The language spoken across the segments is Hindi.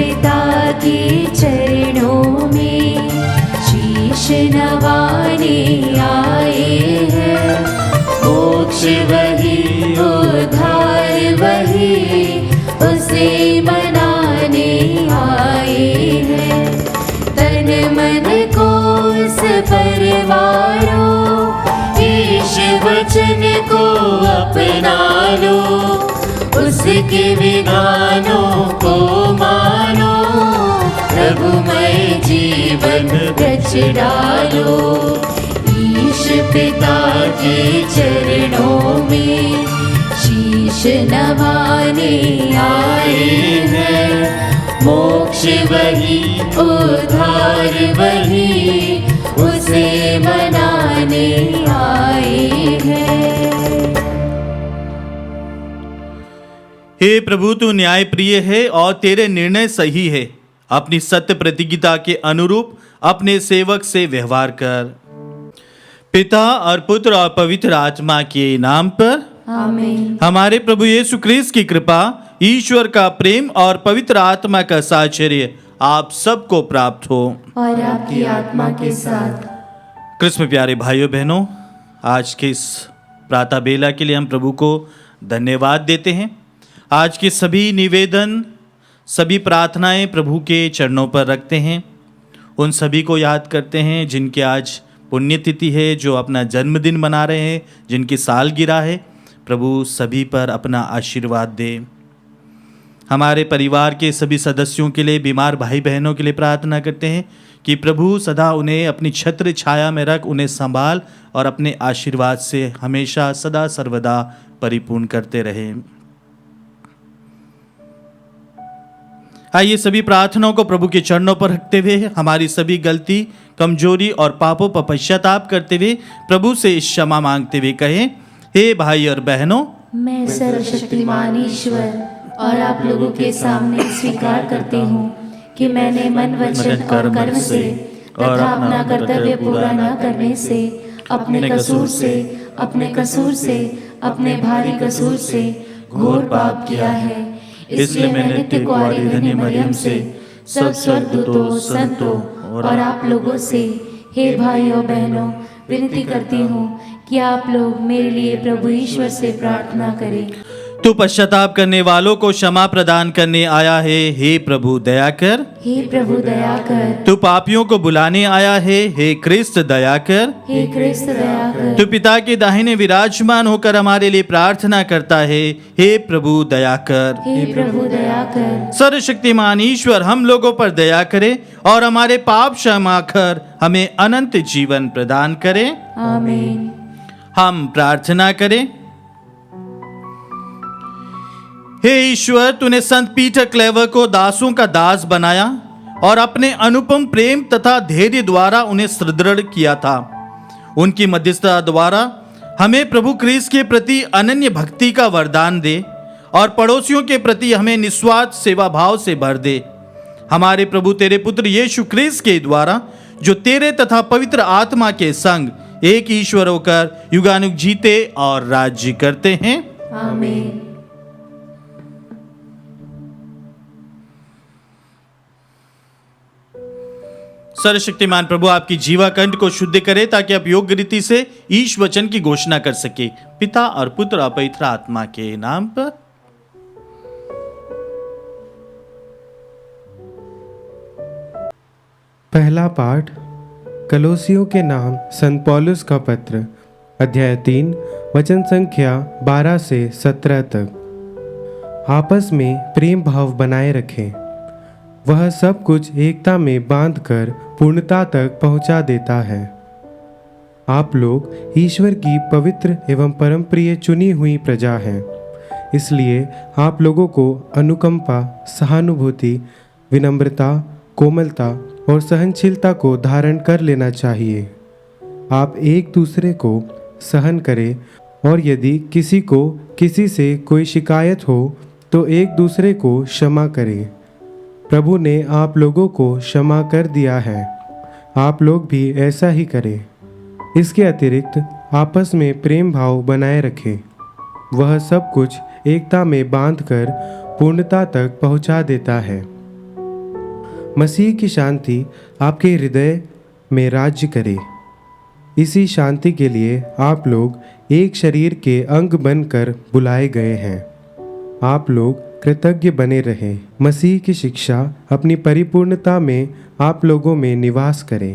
पिता के चरणों में शीश नवाने आए हैं। मोक्ष वही, उद्धार वही, उसे मनाने आए हैं। तन मन को उस परवारो, ईश वचन को अपना लो, उसके विधानों को मानो, प्रभुमय जीवन रच डालो। ईश पिता के चरणों में शीश नवाने आए हैं। मोक्ष वही, उद्धार वही, उसे मनाने आए हैं। हे प्रभु, तू न्याय प्रिय है और तेरे निर्णय सही है। अपनी सत्य प्रतिज्ञा के अनुरूप अपने सेवक से व्यवहार कर। पिता और पुत्र और पवित्र आत्मा के नाम पर आमीन। हमारे प्रभु यीशु क्रिस्त की कृपा, ईश्वर का प्रेम और पवित्र आत्मा का साहचर्य आप सबको प्राप्त हो और आपकी आत्मा के साथ। कृष्ण प्यारे भाइयों बहनों, आज के इस प्रातः बेला के लिए हम प्रभु को धन्यवाद देते हैं। आज के सभी निवेदन, सभी प्रार्थनाएं प्रभु के चरणों पर रखते हैं। उन सभी को याद करते हैं जिनके आज पुण्यतिथि है, जो अपना जन्मदिन मना रहे हैं, जिनकी सालगिरह है। प्रभु सभी पर अपना आशीर्वाद दे। हमारे परिवार के सभी सदस्यों के लिए, बीमार भाई बहनों के लिए प्रार्थना करते हैं कि प्रभु सदा उन्हें अपनी छत्र छाया में रख, उन्हें संभाल और अपने आशीर्वाद से हमेशा सदा सर्वदा परिपूर्ण करते रहें। आइए सभी प्रार्थनाओं को प्रभु के चरणों पर रखते हुए हमारी सभी गलती, कमजोरी और पापों पर पश्चाताप करते हुए प्रभु से क्षमा मांगते हुए कहें, हे भाई और बहनों, मैं सर्वशक्तिमान ईश्वर और आप लोगों के सामने स्वीकार करती हूँ कि मैंने मन, वचन और कर्म से तथा अपना कर्तव्य पूरा न करने से, अपने कसूर से, अपने भारी कसूर से घोर पाप किया है। इसलिए मैं नित्य कुंवारी रहने मरियम से, सब स्वर्गदूतों, संतों और आप लोगों से, हे भाइयों बहनों, विनती करती हूँ कि आप लोग मेरे लिए प्रभु ईश्वर से प्रार्थना करें। तू पश्चाताप करने वालों को क्षमा प्रदान करने आया है, हे प्रभु दया कर। हे प्रभु दया कर। तू पापियों को बुलाने आया है, हे क्रिस्त दया कर। हे क्रिस्त दया कर। तू पिता के दाहिने विराजमान होकर हमारे लिए प्रार्थना करता है, हे प्रभु दया कर। हे प्रभु दया कर। सर्वशक्तिमान ईश्वर हम लोगों पर दया करे और हमारे पाप क्षमा कर हमें अनंत जीवन प्रदान करे। आमीन। हम प्रार्थना करें। हे ईश्वर, तूने संत पीटर क्लेवर को दासों का दास बनाया और अपने अनुपम प्रेम तथा धैर्य द्वारा उन्हें सुदृढ़ किया था। उनकी मध्यस्थता द्वारा हमें प्रभु क्रिस्त के प्रति अनन्य भक्ति का वरदान दे और पड़ोसियों के प्रति हमें निस्वार्थ सेवा भाव से भर दे। हमारे प्रभु तेरे पुत्र यीशु क्रिस्त के द्वारा, जो तेरे तथा पवित्र आत्मा के संग एक ईश्वर होकर युगानुग जीते और राज्य करते हैं। आमीन। सर्वशक्तिमान प्रभु आपकी जीवा कंठ को शुद्ध करे ताकि आप योग्य रीति से ईश वचन की घोषणा कर सके। पिता और पुत्र और पवित्र आत्मा के नाम पर। पहला पाठ कलोसियों के नाम संत पौलुस का पत्र, अध्याय 3, वचन संख्या 12 से 17 तक। आपस में प्रेम भाव बनाए रखें। वह सब कुछ एकता में बांधकर पूर्णता तक पहुंचा देता है। आप लोग ईश्वर की पवित्र एवं परम प्रिय चुनी हुई प्रजा हैं। इसलिए आप लोगों को अनुकंपा, सहानुभूति, विनम्रता, कोमलता और सहनशीलता को धारण कर लेना चाहिए। आप एक दूसरे को सहन करें और यदि किसी को किसी से कोई शिकायत हो तो एक दूसरे को क्षमा करें। प्रभु ने आप लोगों को क्षमा कर दिया है, आप लोग भी ऐसा ही करें। इसके अतिरिक्त आपस में प्रेम भाव बनाए रखें। वह सब कुछ एकता में बांधकर पूर्णता तक पहुंचा देता है। मसीह की शांति आपके हृदय में राज्य करे। इसी शांति के लिए आप लोग एक शरीर के अंग बनकर बुलाए गए हैं। आप लोग कृतज्ञ बने रहें। मसीह की शिक्षा अपनी परिपूर्णता में आप लोगों में निवास करें।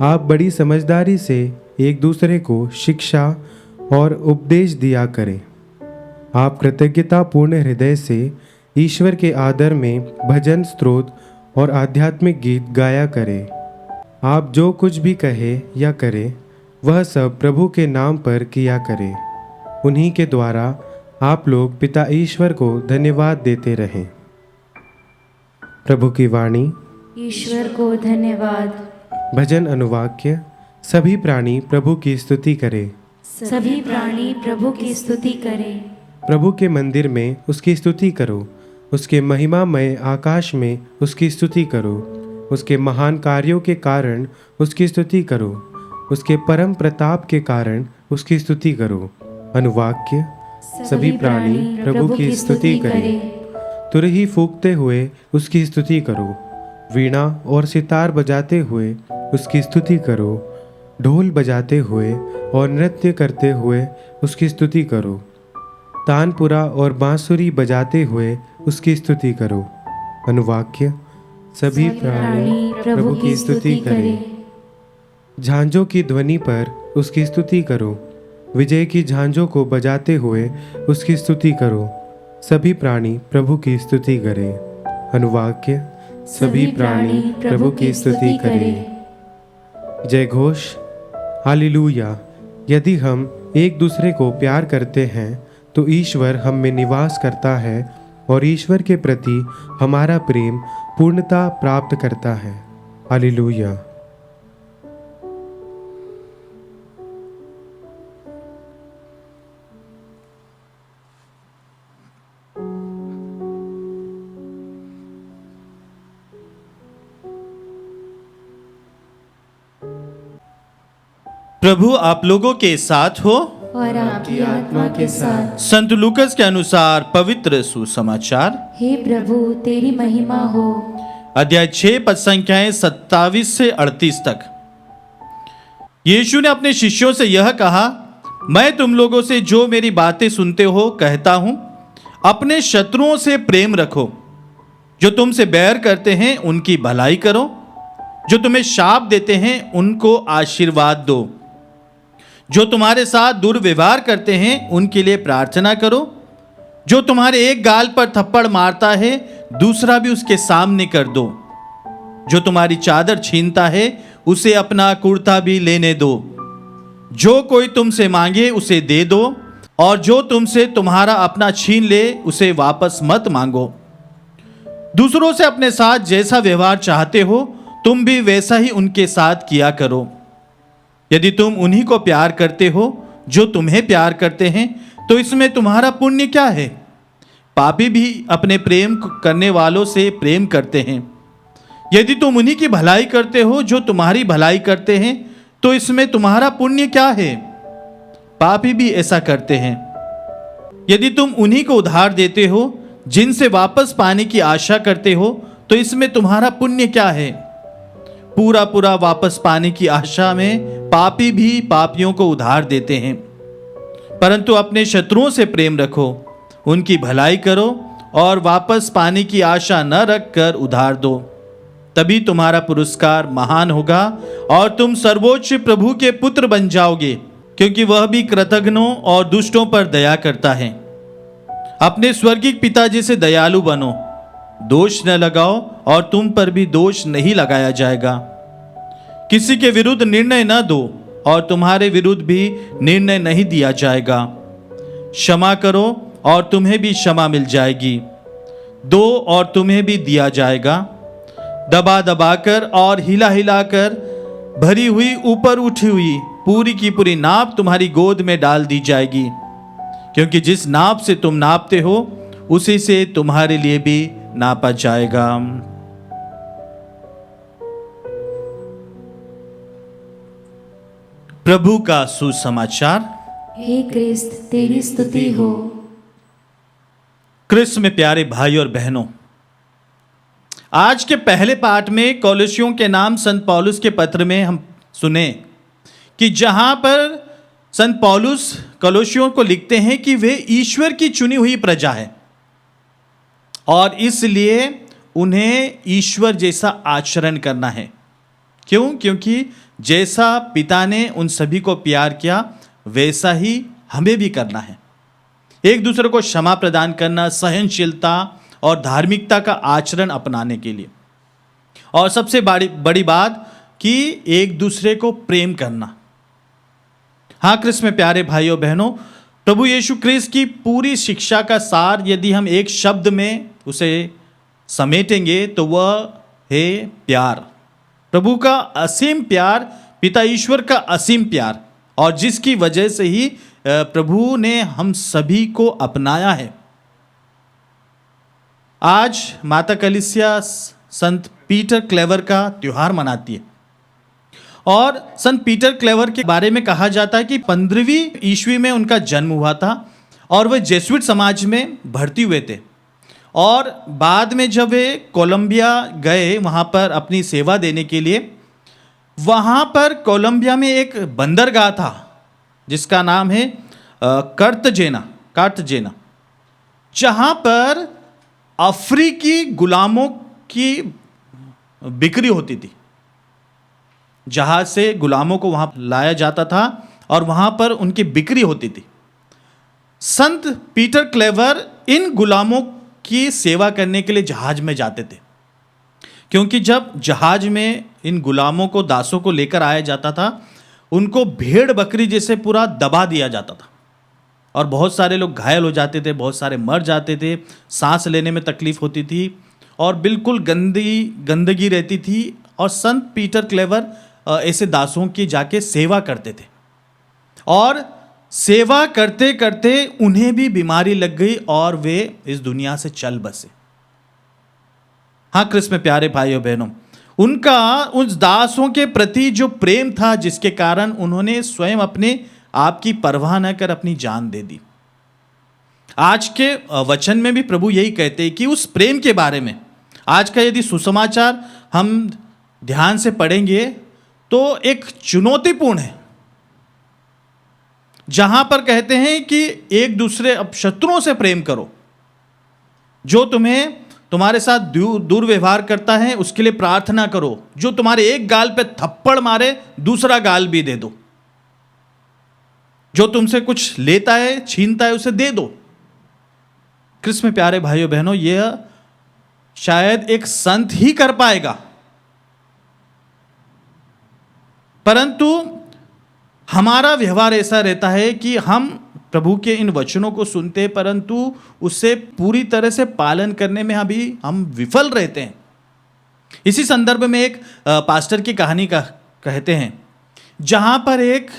आप बड़ी समझदारी से एक दूसरे को शिक्षा और उपदेश दिया करें। आप कृतज्ञतापूर्ण हृदय से ईश्वर के आदर में भजन, स्तोत्र और आध्यात्मिक गीत गाया करें। आप जो कुछ भी कहे या करें वह सब प्रभु के नाम पर किया करें। उन्हीं के द्वारा आप लोग पिता ईश्वर को धन्यवाद देते रहें। प्रभु की वाणी। ईश्वर को धन्यवाद। भजन अनुवाक्य। सभी प्राणी प्रभु की स्तुति करें। सभी प्राणी प्रभु की स्तुति करें। प्रभु के मंदिर में उसकी स्तुति करो। उसके महिमामय आकाश में उसकी स्तुति करो। उसके महान कार्यों के कारण उसकी स्तुति करो। उसके परम प्रताप के कारण उसकी स्तुति करो। अनुवाक्य। सभी प्राणी प्रभु की स्तुति करें। तुरही फूंकते हुए उसकी स्तुति करो। वीणा और सितार बजाते हुए उसकी स्तुति करो। ढोल बजाते हुए और नृत्य करते हुए उसकी स्तुति करो। तानपुरा और बांसुरी बजाते हुए उसकी स्तुति करो। अनुवाक्य। सभी प्राणी प्रभु की स्तुति करें। झांझों की ध्वनि पर उसकी स्तुति करो। विजय की झांझों को बजाते हुए उसकी स्तुति करो। सभी प्राणी प्रभु की स्तुति करें। अनुवाक्य। सभी प्राणी प्रभु की स्तुति करें। जय घोष। हालेलुया। यदि हम एक दूसरे को प्यार करते हैं तो ईश्वर हम में निवास करता है और ईश्वर के प्रति हमारा प्रेम पूर्णता प्राप्त करता है। हालेलुया। प्रभु आप लोगों के साथ हो और आपकी आत्मा के साथ। संत लूकस के अनुसार पवित्र सुसमाचार। हे प्रभु तेरी महिमा हो। अध्याय 6 पद संख्याएं 27 से 38 तक। यीशु ने अपने शिष्यों से यह कहा, मैं तुम लोगों से जो मेरी बातें सुनते हो कहता हूं, अपने शत्रुओं से प्रेम रखो। जो तुमसे बैर करते हैं उनकी भलाई करो। जो तुम्हें शाप देते हैं उनको आशीर्वाद दो। जो तुम्हारे साथ दुर्व्यवहार करते हैं उनके लिए प्रार्थना करो। जो तुम्हारे एक गाल पर थप्पड़ मारता है दूसरा भी उसके सामने कर दो। जो तुम्हारी चादर छीनता है उसे अपना कुर्ता भी लेने दो। जो कोई तुमसे मांगे उसे दे दो, और जो तुमसे तुम्हारा अपना छीन ले उसे वापस मत मांगो। दूसरों से अपने साथ जैसा व्यवहार चाहते हो तुम भी वैसा ही उनके साथ किया करो। यदि तुम उन्हीं को प्यार करते हो जो तुम्हें प्यार करते हैं तो इसमें तुम्हारा पुण्य क्या है? पापी भी अपने प्रेम करने वालों से प्रेम करते हैं। यदि तुम उन्हीं की भलाई करते हो जो तुम्हारी भलाई करते हैं तो इसमें तुम्हारा पुण्य क्या है? पापी भी ऐसा करते हैं। यदि तुम उन्हीं को उधार देते हो जिनसे वापस पाने की आशा करते हो तो इसमें तुम्हारा पुण्य क्या है? पूरा पूरा वापस पाने की आशा में पापी भी पापियों को उधार देते हैं। परंतु अपने शत्रुओं से प्रेम रखो, उनकी भलाई करो और वापस पाने की आशा न रखकर उधार दो। तभी तुम्हारा पुरस्कार महान होगा और तुम सर्वोच्च प्रभु के पुत्र बन जाओगे, क्योंकि वह भी कृतघ्नों और दुष्टों पर दया करता है। अपने स्वर्गीय पिताजी से दयालु बनो, दोष न लगाओ और तुम पर भी दोष नहीं लगाया जाएगा। किसी के विरुद्ध निर्णय न दो और तुम्हारे विरुद्ध भी निर्णय नहीं दिया जाएगा। क्षमा करो और तुम्हें भी क्षमा मिल जाएगी। दो और तुम्हें भी दिया जाएगा। दबा दबाकर और हिला हिलाकर भरी हुई ऊपर उठी हुई पूरी की पूरी नाप तुम्हारी गोद में डाल दी जाएगी, क्योंकि जिस नाप से तुम नापते हो उसी से तुम्हारे लिए भी नापा जाएगा। प्रभु का सुसमाचार। हे क्रिस्त तेरी स्तुति हो। क्रिस्त में प्यारे भाई और बहनों, आज के पहले पाठ में कोलोसियों के नाम संत पौलुस के पत्र में हम सुने कि जहां पर संत पौलुस कोलोसियों को लिखते हैं कि वे ईश्वर की चुनी हुई प्रजा है और इसलिए उन्हें ईश्वर जैसा आचरण करना है। क्यों? क्योंकि जैसा पिता ने उन सभी को प्यार किया वैसा ही हमें भी करना है। एक दूसरे को क्षमा प्रदान करना, सहनशीलता और धार्मिकता का आचरण अपनाने के लिए, और सबसे बड़ी बात कि एक दूसरे को प्रेम करना। हाँ क्रिस्त में प्यारे भाइयों बहनों, प्रभु यीशु क्रिस्त की पूरी शिक्षा का सार यदि हम एक शब्द में उसे समेटेंगे तो वह है प्यार। प्रभु का असीम प्यार, पिता ईश्वर का असीम प्यार, और जिसकी वजह से ही प्रभु ने हम सभी को अपनाया है। आज माता कलीसिया संत पीटर क्लेवर का त्योहार मनाती है और संत पीटर क्लेवर के बारे में कहा जाता है कि 15वीं ईस्वी में उनका जन्म हुआ था और वे जेसुइट समाज में भर्ती हुए थे, और बाद में जब वे कोलंबिया गए वहाँ पर अपनी सेवा देने के लिए, वहाँ पर कोलंबिया में एक बंदरगाह था जिसका नाम है कार्तजेना, जहाँ पर अफ्रीकी गुलामों की बिक्री होती थी। जहाज से गुलामों को वहाँ लाया जाता था और वहाँ पर उनकी बिक्री होती थी। संत पीटर क्लेवर इन गुलामों की सेवा करने के लिए जहाज में जाते थे, क्योंकि जब जहाज में इन गुलामों को, दासों को लेकर आया जाता था, उनको भेड़ बकरी जैसे पूरा दबा दिया जाता था और बहुत सारे लोग घायल हो जाते थे, बहुत सारे मर जाते थे, सांस लेने में तकलीफ होती थी और बिल्कुल गंदगी रहती थी। और संत पीटर क्लेवर ऐसे दासों की जाके सेवा करते थे और सेवा करते करते उन्हें भी बीमारी लग गई और वे इस दुनिया से चल बसे। हाँ क्रिस्त में प्यारे भाइयों बहनों, उनका उन दासों के प्रति जो प्रेम था, जिसके कारण उन्होंने स्वयं अपने आप की परवाह न कर अपनी जान दे दी। आज के वचन में भी प्रभु यही कहते हैं कि उस प्रेम के बारे में आज का यदि सुसमाचार हम ध्यान से पढ़ेंगे तो एक चुनौतीपूर्ण है, जहां पर कहते हैं कि एक दूसरे शत्रुओं से प्रेम करो, जो तुम्हारे साथ दुर्व्यवहार करता है उसके लिए प्रार्थना करो, जो तुम्हारे एक गाल पे थप्पड़ मारे दूसरा गाल भी दे दो, जो तुमसे कुछ लेता है छीनता है उसे दे दो। क्रिस्त में प्यारे भाइयों बहनों, यह शायद एक संत ही कर पाएगा, परंतु हमारा व्यवहार ऐसा रहता है कि हम प्रभु के इन वचनों को सुनते परंतु उससे पूरी तरह से पालन करने में अभी हम विफल रहते हैं। इसी संदर्भ में एक पास्टर की कहानी का कहते हैं, जहां पर एक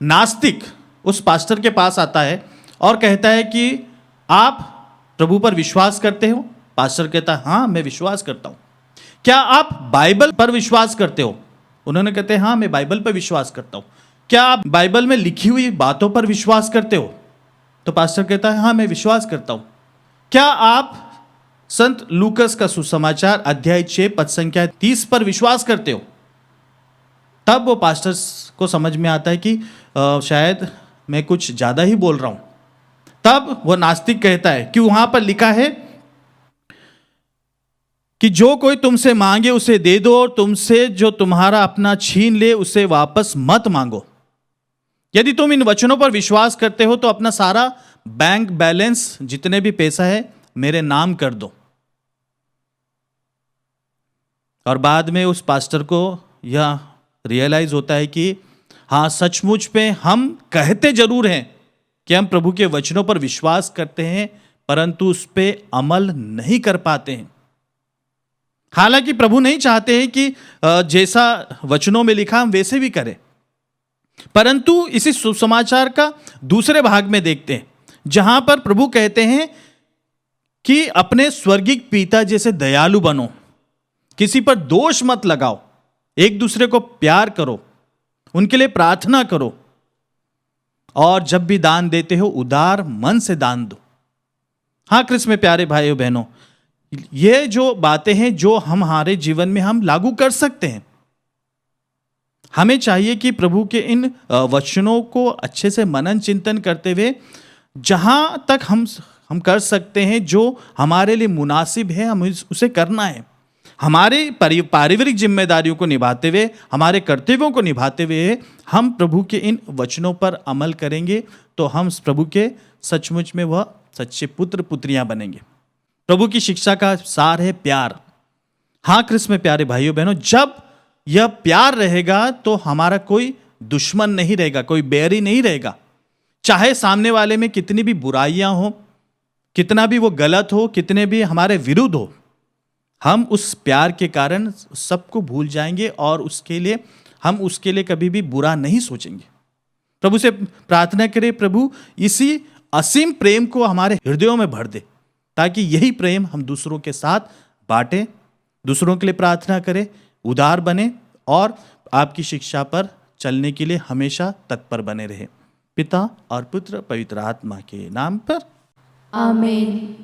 नास्तिक उस पास्टर के पास आता है और कहता है कि आप प्रभु पर विश्वास करते हो? पास्टर कहता है हाँ मैं विश्वास करता हूं। क्या आप बाइबल पर विश्वास करते हो? उन्होंने कहते हैं हाँ मैं बाइबल पर विश्वास करता हूं। क्या आप बाइबल में लिखी हुई बातों पर विश्वास करते हो? तो पास्टर कहता है हाँ मैं विश्वास करता हूं। क्या आप संत लूकस का सुसमाचार अध्याय 6 पद संख्या 30 पर विश्वास करते हो? तब वो पास्टर को समझ में आता है कि शायद मैं कुछ ज्यादा ही बोल रहा हूं। तब वो नास्तिक कहता है कि वहां पर लिखा है कि जो कोई तुमसे मांगे उसे दे दो और तुमसे जो तुम्हारा अपना छीन ले उसे वापस मत मांगो। यदि तुम इन वचनों पर विश्वास करते हो तो अपना सारा बैंक बैलेंस जितने भी पैसा है मेरे नाम कर दो। और बाद में उस पास्टर को यह रियलाइज होता है कि हाँ सचमुच में हम कहते जरूर हैं कि हम प्रभु के वचनों पर विश्वास करते हैं परंतु उस पर अमल नहीं कर पाते हैं। हालांकि प्रभु नहीं चाहते हैं कि जैसा वचनों में लिखा हम वैसे भी करें, परंतु इसी सुसमाचार का दूसरे भाग में देखते हैं जहां पर प्रभु कहते हैं कि अपने स्वर्गीय पिता जैसे दयालु बनो, किसी पर दोष मत लगाओ, एक दूसरे को प्यार करो, उनके लिए प्रार्थना करो और जब भी दान देते हो उदार मन से दान दो। हाँ क्रिस्त में प्यारे भाइयों बहनों, ये जो बातें हैं जो हमारे जीवन में हम लागू कर सकते हैं। हमें चाहिए कि प्रभु के इन वचनों को अच्छे से मनन चिंतन करते हुए जहाँ तक हम कर सकते हैं, जो हमारे लिए मुनासिब है, हम उसे करना है। हमारे पारिवारिक जिम्मेदारियों को निभाते हुए, हमारे कर्तव्यों को निभाते हुए हम प्रभु के इन वचनों पर अमल करेंगे तो हम प्रभु के सचमुच में वह सच्चे पुत्र पुत्रियां बनेंगे। प्रभु की शिक्षा का सार है प्यार। हाँ कृष्ण में प्यारे भाइयों बहनों, जब यह प्यार रहेगा तो हमारा कोई दुश्मन नहीं रहेगा, कोई बैरी नहीं रहेगा। चाहे सामने वाले में कितनी भी बुराइयां हो, कितना भी वो गलत हो, कितने भी हमारे विरुद्ध हो, हम उस प्यार के कारण सबको भूल जाएंगे और हम उसके लिए कभी भी बुरा नहीं सोचेंगे। प्रभु से प्रार्थना करें, प्रभु इसी असीम प्रेम को हमारे हृदयों में भर दे, ताकि यही प्रेम हम दूसरों के साथ बांटें, दूसरों के लिए प्रार्थना करें, उदार बने और आपकी शिक्षा पर चलने के लिए हमेशा तत्पर बने रहे। पिता और पुत्र पवित्र आत्मा के नाम पर आमीन।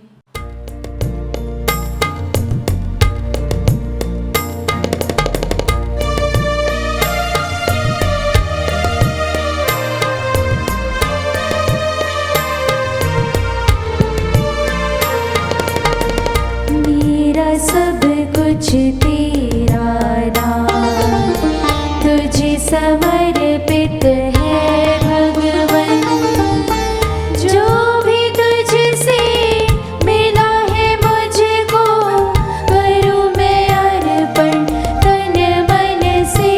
मेरा सब कुछ तेरा दान, तुझे समर्पित है भगवन। जो भी तुझसे मिला है मुझको, करूँ मैं अर्पण तन मन से।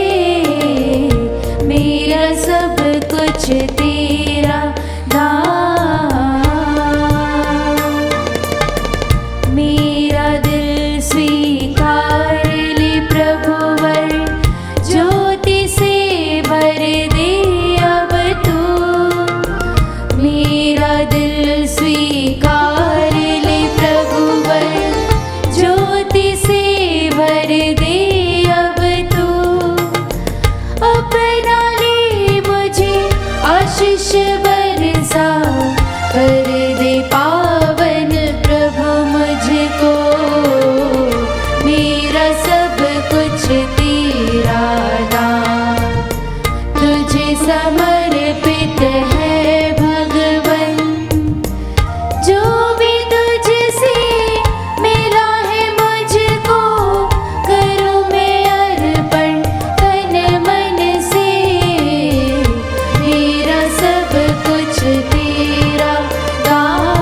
मेरा सब कुछ तेरा दान, मेरा दिल स्वीकार ले प्रभुवर, ज्योति से भर दे अब तू। मेरा दिल स्वीकार ले प्रभुवर, ज्योति से भर दे अब तू। अपना ले मुझे आशीष बरसा, कर दे पावन प्रभु मुझको। मेरा सब कुछ तेरा दान, तुझे समर्पित है भगवन। जो भी तुझसे मिला है मुझको, करूँ मैं अर्पण तन मन से। मेरा सब कुछ तेरा दान।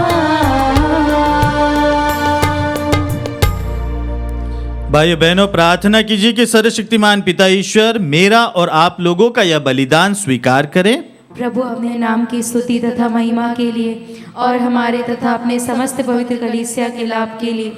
भाइयों बहनों, प्रार्थना कीजिए कि सर्वशक्तिमान पिता ईश्वर मेरा और आप लोगों का यह बलिदान स्वीकार करें। प्रभु अपने नाम की स्तुति तथा महिमा के लिए और हमारे तथा अपने समस्त पवित्र कलीसिया के लाभ के लिए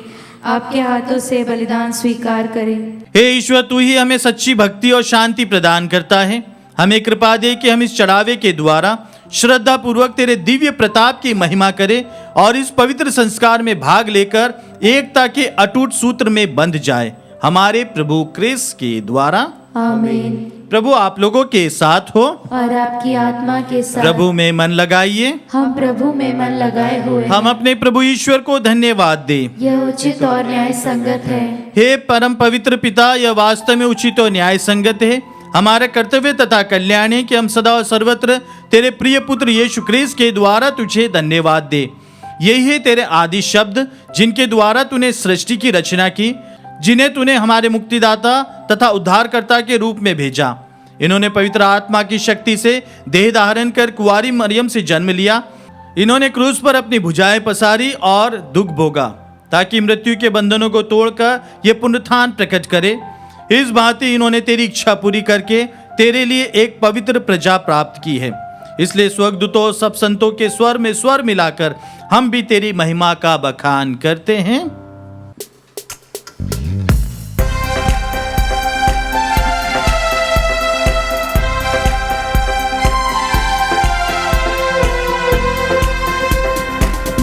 आपके हाथों से बलिदान स्वीकार करें। हे ईश्वर, तू ही हमें सच्ची भक्ति और शांति प्रदान करता है। हमें कृपा दे कि हम इस चढ़ावे के द्वारा श्रद्धा पूर्वक तेरे दिव्य प्रताप की महिमा करें और इस पवित्र संस्कार में भाग लेकर एकता के अटूट सूत्र में बंध जाए, हमारे प्रभु क्रिस्त के द्वारा। आमीन। प्रभु आप लोगों के साथ हो और आपकी आत्मा के साथ। प्रभु में मन लगाइए। हम प्रभु में मन लगाए हुए हम अपने प्रभु ईश्वर को धन्यवाद दें। यह उचित और न्याय संगत है। हे परम पवित्र पिता, यह वास्तव में उचित और न्याय संगत है, हमारा कर्तव्य तथा कल्याण है कि हम सदा और सर्वत्र तेरे प्रिय पुत्र यीशु क्रिस्त के द्वारा तुझे धन्यवाद दे। यही है तेरे आदि शब्द जिनके द्वारा तूने सृष्टि की रचना की, जिन्हें तूने हमारे मुक्तिदाता तथा उद्धारकर्ता के रूप में भेजा। इन्होंने पवित्र आत्मा की शक्ति से देह धारण कर कुंवारी मरियम से जन्म लिया। इन्होंने क्रूस पर अपनी भुजाएं पसारी और दुख भोगा, ताकि मृत्यु के बंधनों को तोड़कर ये पुनरुत्थान प्रकट करे। इस भांति इन्होंने तेरी इच्छा पूरी करके तेरे लिए एक पवित्र प्रजा प्राप्त की है। इसलिए स्वर्गदूतों सब संतों के स्वर में स्वर मिलाकर हम भी तेरी महिमा का बखान करते हैं।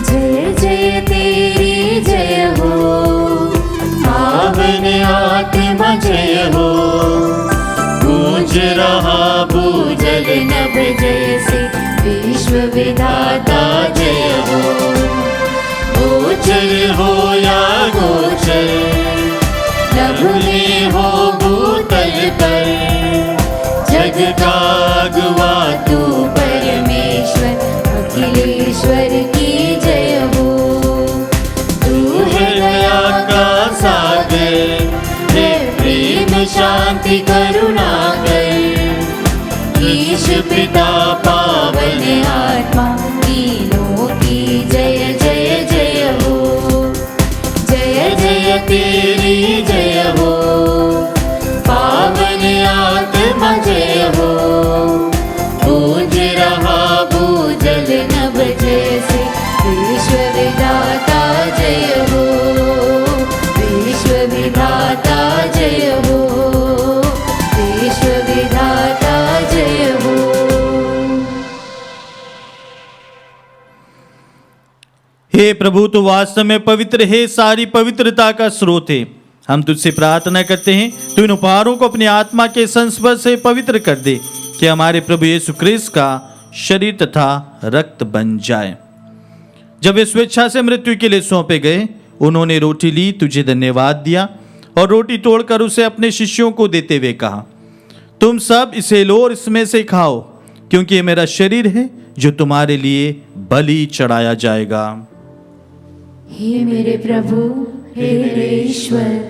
जय जय तेरी जय हो, पावन आत्मा जय हो। गूंज रहा भूजल नभ जैसे, विश्व विधाता जय हो। गोचर हो या गो का अगुआ तू परमेश्वर अखिलेश्वर की जय हो। तू है दया का सागर, है प्रेम शांति करुणा कर। ईश पिता पावन आत्मा तीनों की जय जय जय हो। जय जय तेरी जय हो, पावन आत्मा जय हो। गूंज रहा भूजल नभ जैसे, विश्व विधाता जय हो। विश्व विधाता जय हो। विश्व विधाता जय हो। हे प्रभु, तू वास्तव में पवित्र है, सारी पवित्रता का स्रोत है। हम तुझसे प्रार्थना करते हैं तू इन उपहारों को अपनी आत्मा के संस्पर्श से पवित्र कर दे, कि हमारे प्रभु यीशु क्रिस्त का शरीर तथा रक्त बन जाए। जब वे स्वेच्छा से मृत्यु के लिए सौंपे गए, उन्होंने रोटी ली, तुझे धन्यवाद दिया और रोटी तोड़कर उसे अपने शिष्यों को देते हुए कहा, तुम सब इसे लो और इसमें से खाओ, क्योंकि ये मेरा शरीर है जो तुम्हारे लिए बलि चढ़ाया जाएगा। हे मेरे प्रभु, हे मेरे ईश्वर।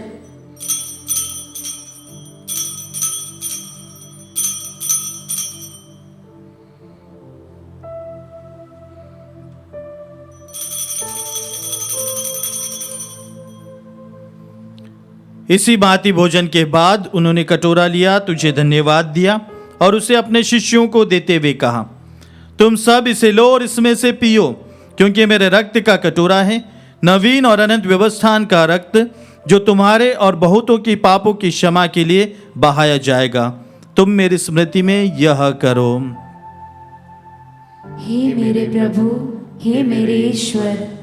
इसी भांति भोजन के बाद उन्होंने कटोरा लिया, तुझे धन्यवाद दिया और उसे अपने शिष्यों को देते हुए कहा, तुम सब इसे लो और इसमें से पियो, क्योंकि मेरे रक्त का कटोरा है, नवीन और अनंत व्यवस्थान का रक्त, जो तुम्हारे और बहुतों की पापों की क्षमा के लिए बहाया जाएगा। तुम मेरी स्मृति में यह करो। हे मेरे प्रभु, हे मेरे ईश्वर।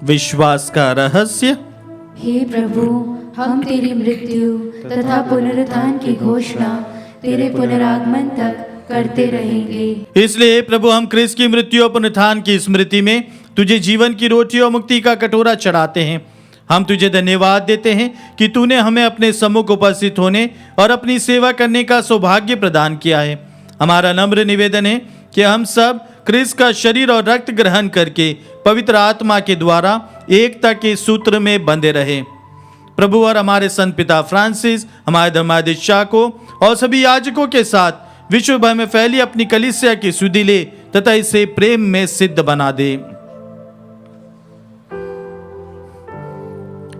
विश्वास का रहस्य। हे प्रभु, हम तेरी मृत्यु तथा पुनरुत्थान की घोषणा तेरे पुनरागमन तक करते रहेंगे। इसलिए हे प्रभु, हम क्रिस्त की मृत्यु और पुनरुत्थान की स्मृति में तुझे जीवन की रोटी और मुक्ति का कटोरा चढ़ाते हैं। हम तुझे धन्यवाद देते हैं कि तूने हमें अपने सम्मुख उपस्थित होने और अपनी सेवा करने का सौभाग्य प्रदान किया है। हमारा नम्र निवेदन है कि हम सब क्रिस्त का शरीर और रक्त ग्रहण करके पवित्र आत्मा के द्वारा एकता के सूत्र में बंधे रहे। प्रभु और हमारे संत पिता फ्रांसिस, हमारे धर्माध्यक्ष को और सभी याजकों के साथ विश्व भर में फैली अपनी कलीसिया की सुधि ले तथा इसे प्रेम में सिद्ध बना दे।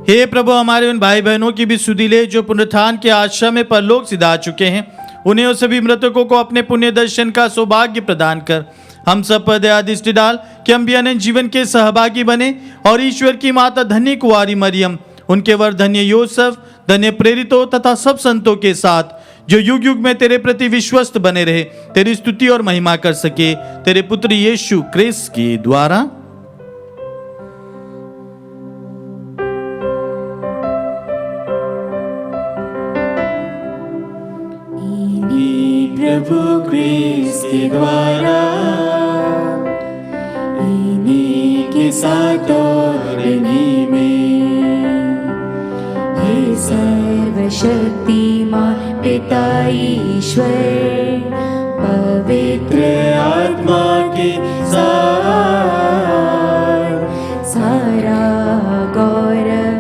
हे प्रभु, हमारे उन भाई बहनों की भी सुधि ले जो पुनरुत्थान के आश्रम में परलोक सिधा चुके हैं। उन्हें और सभी मृतकों को अपने पुण्य दर्शन का सौभाग्य प्रदान कर हम सब पर दया दृष्टि डाल कि हम भी अनंत जीवन के सहभागी बने और ईश्वर की माता धन्य कुंवारी मरियम, उनके वर धन्य योसेफ, धन्य प्रेरितों तथा सब संतों के साथ जो युग युग में तेरे प्रति विश्वस्त बने रहे, तेरी स्तुति और महिमा कर सके, तेरे पुत्र यीशु क्रिस्त के द्वारा। प्रभु क्रिस्त के द्वारा, इन्हीं के साथ और इन्हीं में, हे सर्वशक्तिमान पिता ईश्वर, पवित्र आत्मा के साथ सारा गौरव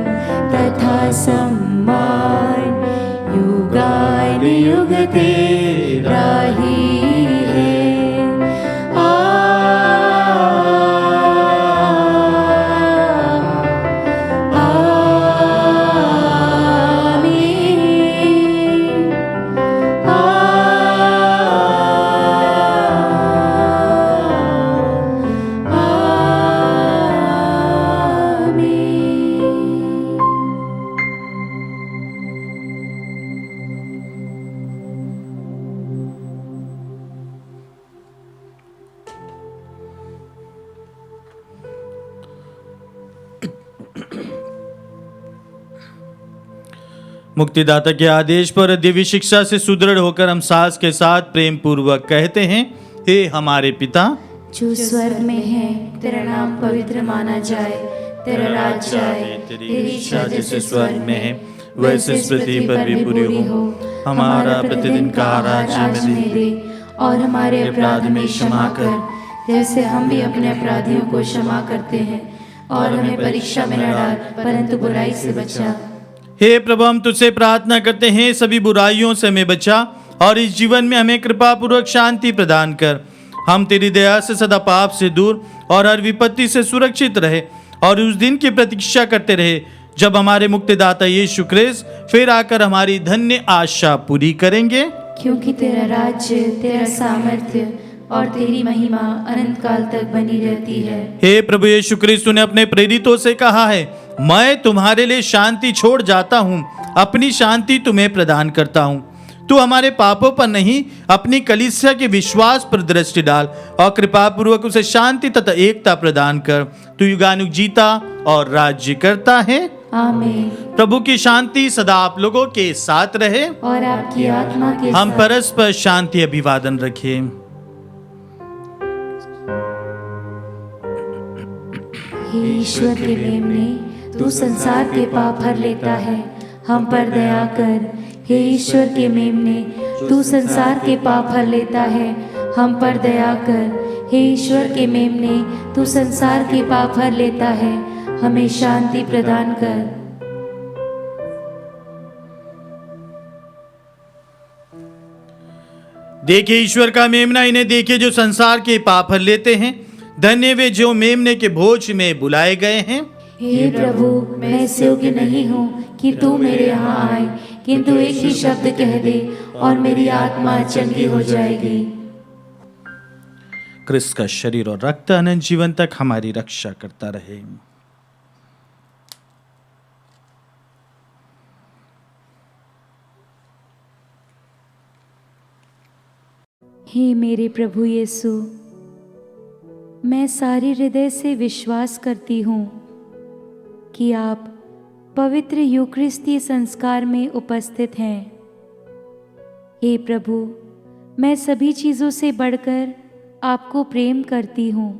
तथा सम्मान युगान युग तेरा ही है। आमीन। मुक्तिदाता के आदेश पर दिव्य शिक्षा से सुदृढ़ होकर हम सास के साथ प्रेम पूर्वक कहते हैं, हे हमारे पिता जो स्वर्ग में है, तेरा नाम पवित्र माना जाए, तेरा राज्य आए, तेरी इच्छा जैसे स्वर्ग में है वैसे इस पृथ्वी पर भी पूरी हो। हमारा प्रतिदिन का आहार आज हमें दे, और हमारे अपराध में क्षमा कर जैसे हम भी अपने अपराधियों को क्षमा करते हैं, और हमें परीक्षा में न डाल परंतु बुराई से बचा। हे प्रभु, हम तुझसे प्रार्थना करते हैं, सभी बुराइयों से हमें बचा और इस जीवन में हमें कृपा पूर्वक शांति प्रदान कर। हम तेरी दया से सदा पाप से दूर और हर विपत्ति से सुरक्षित रहे और उस दिन की प्रतीक्षा करते रहे जब हमारे मुक्तिदाता यीशु ख्रिस्त फिर आकर हमारी धन्य आशा पूरी करेंगे। क्योंकि तेरा राज्य, तेरा सामर्थ्य और तेरी महिमा अनंत काल तक बनी रहती है। हे प्रभु यीशु ख्रिस्त ने अपने प्रेरितों से कहा है, मैं तुम्हारे लिए शांति छोड़ जाता हूँ, अपनी शांति तुम्हें प्रदान करता हूँ। तू हमारे पापों पर नहीं, अपनी कलीसिया के विश्वास पर दृष्टि डाल और कृपा पूर्वक उसे शांति तथा एकता प्रदान कर। तू युगानुग जीता और राज्य करता है। आमीन। प्रभु की शांति सदा आप लोगों के साथ रहे और आपकी आत्मा के हम साथ। परस्पर शांति अभिवादन रखें। हे ईश्वर के मेमने, तू संसार के पाप हर लेता है, हम पर दया कर। हे ईश्वर के मेमने, तू संसार के पाप हर लेता है, हम पर दया कर। हे ईश्वर के मेमने, तू संसार के पाप हर लेता है, हमें शांति प्रदान कर। देखिए ईश्वर का मेमना, इन्हें देखिए जो संसार के पाप हर लेते हैं। धन्य वे जो मेमने के भोज में बुलाए गए हैं। हे प्रभु, मैं इस योग्य नहीं हूँ कि तू मेरे यहाँ आए, किंतु एक ही शब्द कह दे और मेरी आत्मा चंगी हो जाएगी। क्रिस्त का शरीर और रक्त अनंत जीवन तक हमारी रक्षा करता रहे। हे मेरे प्रभु यीशु, मैं सारे हृदय से विश्वास करती हूँ कि आप पवित्र यूकरिस्ती संस्कार में उपस्थित हैं। हे प्रभु, मैं सभी चीज़ों से बढ़कर आपको प्रेम करती हूँ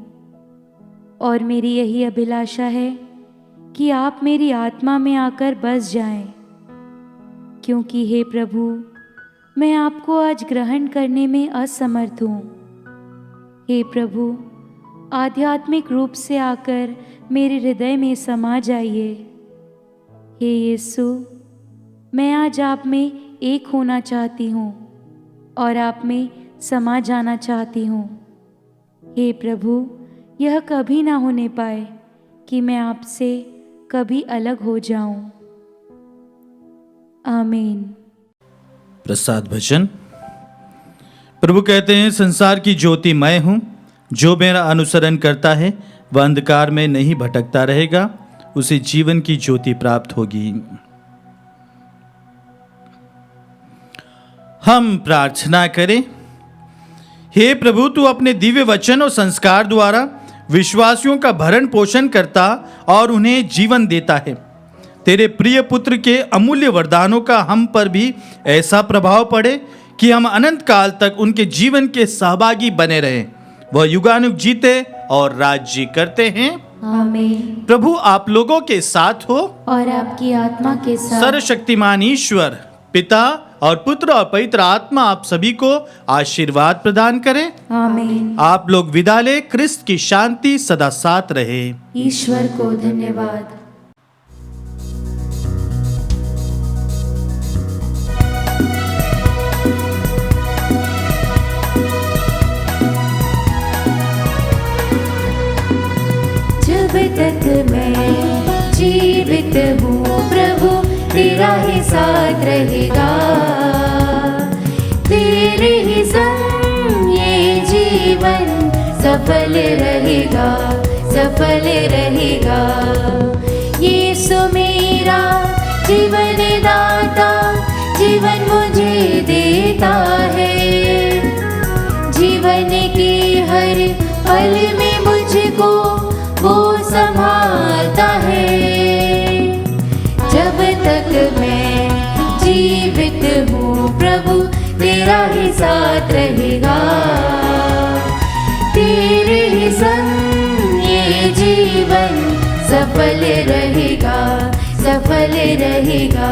और मेरी यही अभिलाषा है कि आप मेरी आत्मा में आकर बस जाएं, क्योंकि हे प्रभु, मैं आपको आज ग्रहण करने में असमर्थ हूँ। हे प्रभु, आध्यात्मिक रूप से आकर मेरे हृदय में समा जाइए। हे यीशु, मैं आज आप में एक होना चाहती हूँ और आप में समा जाना चाहती हूँ। हे प्रभु, यह कभी ना होने पाए कि मैं आपसे कभी अलग हो जाऊं। आमीन। प्रसाद भजन। प्रभु कहते हैं, संसार की ज्योति मैं हूँ, जो मेरा अनुसरण करता है वह अंधकार में नहीं भटकता रहेगा, उसे जीवन की ज्योति प्राप्त होगी। हम प्रार्थना करें। हे प्रभु, तू अपने दिव्य वचन और संस्कार द्वारा विश्वासियों का भरण पोषण करता और उन्हें जीवन देता है। तेरे प्रिय पुत्र के अमूल्य वरदानों का हम पर भी ऐसा प्रभाव पड़े कि हम अनंत काल तक उनके जीवन के सहभागी बने रहें। वह युगानुग जीते और राज्य करते हैं। आमीन। प्रभु आप लोगों के साथ हो और आपकी आत्मा के साथ। सर्वशक्तिमान ईश्वर पिता और पुत्र और पवित्र आत्मा आप सभी को आशीर्वाद प्रदान करें। आमीन। आप लोग विदा ले। क्रिस्त की शांति सदा साथ रहे। ईश्वर को धन्यवाद। जब तक मैं जीवित हूँ प्रभु, तेरा ही साथ रहेगा, तेरे ही संग ये जीवन सफल रहेगा, सफल रहेगा। यीशु मेरा जीवन दाता, जीवन मुझे देता है, जीवन के हर पल में मुझको वो संभालता है। जब तक मैं तेरा ही साथ रहेगा, तेरे ही संग ये जीवन सफल रहेगा, सफल रहेगा।